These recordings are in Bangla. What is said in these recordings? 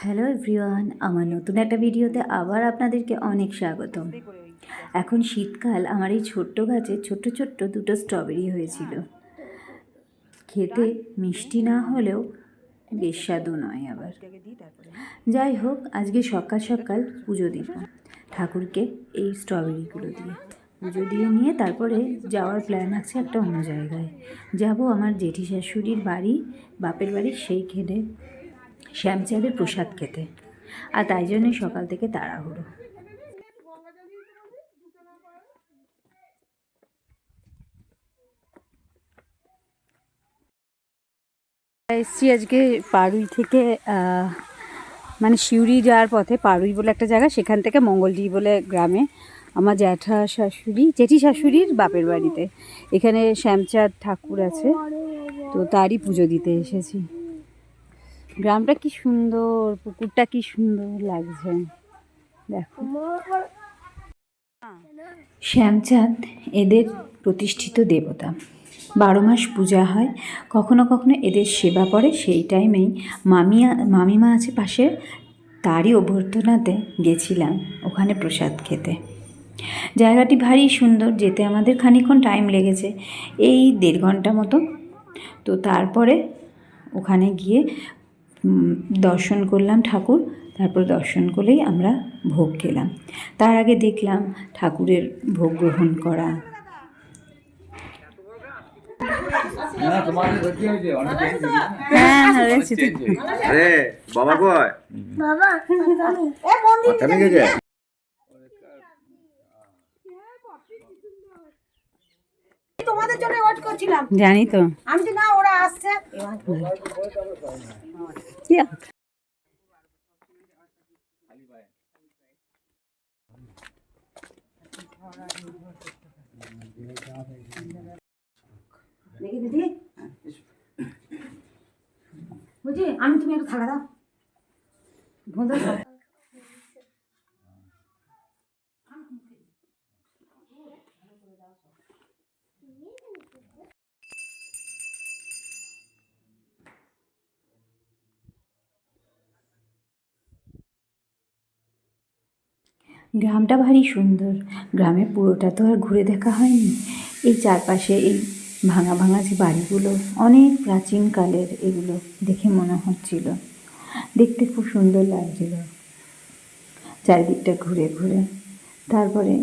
হ্যালো এভরিওয়ান, আমার নতুন একটা ভিডিওতে আবার আপনাদেরকে অনেক স্বাগতম। এখন শীতকাল, আমার এই ছোট্ট গাছে ছোট্ট ছোট্ট দুটো স্ট্রবেরি হয়েছিল। খেতে মিষ্টি না হলেও বেশ স্বাদু নয় আবার। যাই হোক, আজকে সকাল সকাল পুজো দিব ঠাকুরকে এই স্ট্রবেরিগুলো দিয়ে। পুজো দিয়ে নিয়ে তারপরে যাওয়ার প্ল্যান আছে একটা অন্য জায়গায়। যাব আমার জেঠি শাশুড়ির বাড়ি, বাপের বাড়ি, সেই খেলে শ্যামচাঁদের প্রসাদ খেতে। আর তাই জন্যই সকাল থেকে তাড়াহুড়ো। এসছি আজকে পাড়ুই থেকে, মানে সিউড়ি যাওয়ার পথে পাড়ুই বলে একটা জায়গা, সেখান থেকে মঙ্গলডি বলে গ্রামে আমার জেঠি শাশুড়ির বাপের বাড়িতে। এখানে শ্যামচাঁদ ঠাকুর আছে, তো তারই পুজো দিতে এসেছি। গ্রামটা কি সুন্দর, পুকুরটা কি সুন্দর লাগছে দেখো। শ্যামচাঁদ এদের প্রতিষ্ঠিত দেবতা, 12 মাস পূজা হয়। কখনো কখনো এদের সেবা পড়ে, সেই টাইমেই মামিমা আছে পাশে, তারই অভ্যর্থনাতে গেছিলাম ওখানে প্রসাদ খেতে। জায়গাটি ভারী সুন্দর, যেতে আমাদের খানিকক্ষণ টাইম লেগেছে, এই 1.5 ঘন্টা মতো। তো তারপরে ওখানে গিয়ে দর্শন করলাম ঠাকুর, তারপর দর্শন করেই আমরা ভোগ খেলাম। তার আগে দেখলাম ঠাকুরের ভোগ গ্রহণ করা। তোমাদের জন্য ওয়েট করছিলাম, জানি তো আমি যে না ওরা আসছে। দেখি দিদি বুঝি, আমি তুমি একটু থাকা দাও। গ্রামটা ভারী সুন্দর। গ্রামের পুরোটা তো আর ঘুরে দেখা হয়নি। এই চারপাশে এই ভাঙা ভাঙা যে বাড়িগুলো, অনেক প্রাচীনকালের, এগুলো দেখে মনে হচ্ছিল, দেখতে খুব সুন্দর লাগছিল চারিদিকটা ঘুরে ঘুরে। তারপরে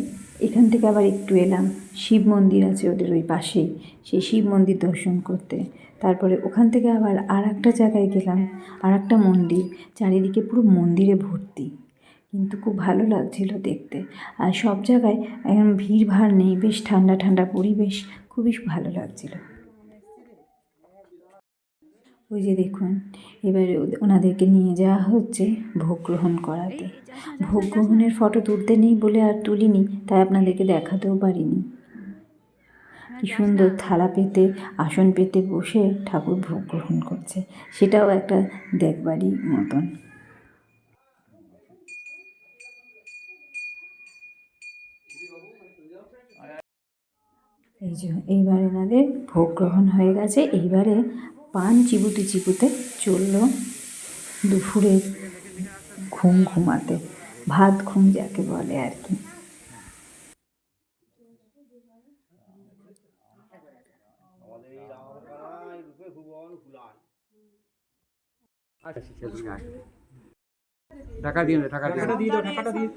এখান থেকে আবার একটু এলাম, শিব মন্দির আছে ওদের ওই পাশেই, সেই শিব মন্দির দর্শন করতে। তারপরে ওখান থেকে আবার আর একটা জায়গায় গেলাম, আর একটা মন্দির, চারিদিকে পুরো মন্দিরে ভর্তি, কিন্তু খুব ভালো লাগছিল দেখতে। আর সব জায়গায় এখন ভিড় ভাড় নেই, বেশ ঠান্ডা ঠান্ডা পরিবেশ, খুবই ভালো লাগছিল। ওই যে দেখুন, এবারে ওনাদেরকে নিয়ে যাওয়া হচ্ছে ভোগ গ্রহণ করাতে। ভোগ গ্রহণের ফটো তুলতে নেই বলে আর তুলিনি, তাই আপনাদেরকে দেখাতেও পারিনি। কি সুন্দর থালা পেতে, আসন পেতে বসে ঠাকুর ভোগ গ্রহণ করছে, সেটাও একটা দেখবারই মতন। এই যে এইবার এনাদের ভোগ গ্রহণ হয়ে গেছে। এইবারে পান চিবুতে চিবুতে চলল দুপুরে ঘুমাতে, ভাত ঘুম যাকে বলে আর কি। টাকা দিয়ে টাকা দিয়ে দাও, টাকাটা দিয়ে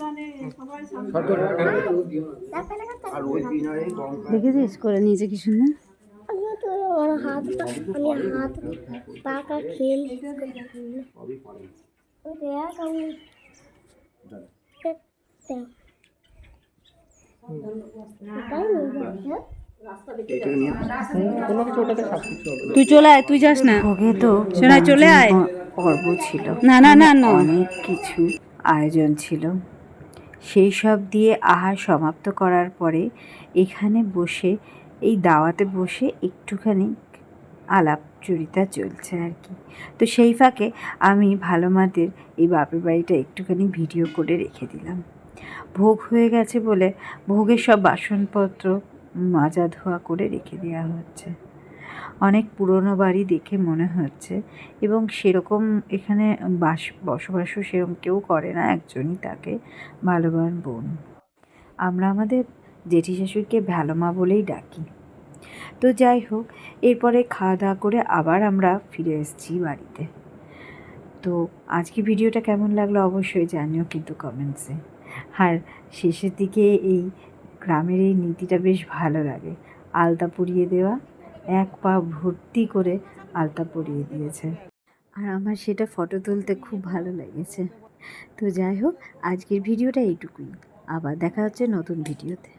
দেখেছিস করে নিয়েছে কি সুন্দর। পাকা খেল তুই চলে আয়, তুই যাস না। ভোগে তো শোনা, চলে আয়। পর্ব ছিল, না না না না, অনেক কিছু আয়োজন ছিল। সেই সব দিয়ে আহার সমাপ্ত করার পরে এখানে বসে, এই দাওয়াতে বসে একটুখানি আলাপচরিতা চলছে আর কি। তো সেই ফাঁকে আমি ভালো মাদের এই বাপের বাড়িটা একটুখানি ভিডিও করে রেখে দিলাম। ভোগ হয়ে গেছে বলে ভোগের সব বাসনপত্র মাজা ধোয়া করে রেখে দেওয়া হচ্ছে। অনেক পুরনো বাড়ি দেখে মনে হচ্ছে, এবং সেরকম এখানে বসবাসও সেরকম কেউ করে না, একজনই তাকে, ভালোবান বোন। আমরা আমাদের জেঠি শাশুড়িকে ভ্যালোমা বলেই ডাকি। তো যাই হোক, এরপরে খাওয়া দাওয়া করে আবার আমরা ফিরে এসেছি বাড়িতে। তো আজকে ভিডিওটা কেমন লাগলো অবশ্যই জানিও কিন্তু কমেন্টসে। আর শেষের দিকে এই গ্রামের এই নীতিটা বেশ ভালো লাগে, আলতা পরিয়ে দেওয়া, এক পা ভর্তি করে আলতা পরিয়ে দিয়েছে, আর আমার সেটা ফটো তুলতে খুব ভালো লেগেছে। তো যাই হোক, আজকের ভিডিওটা এইটুকুই, আবার দেখা হচ্ছে নতুন ভিডিওতে।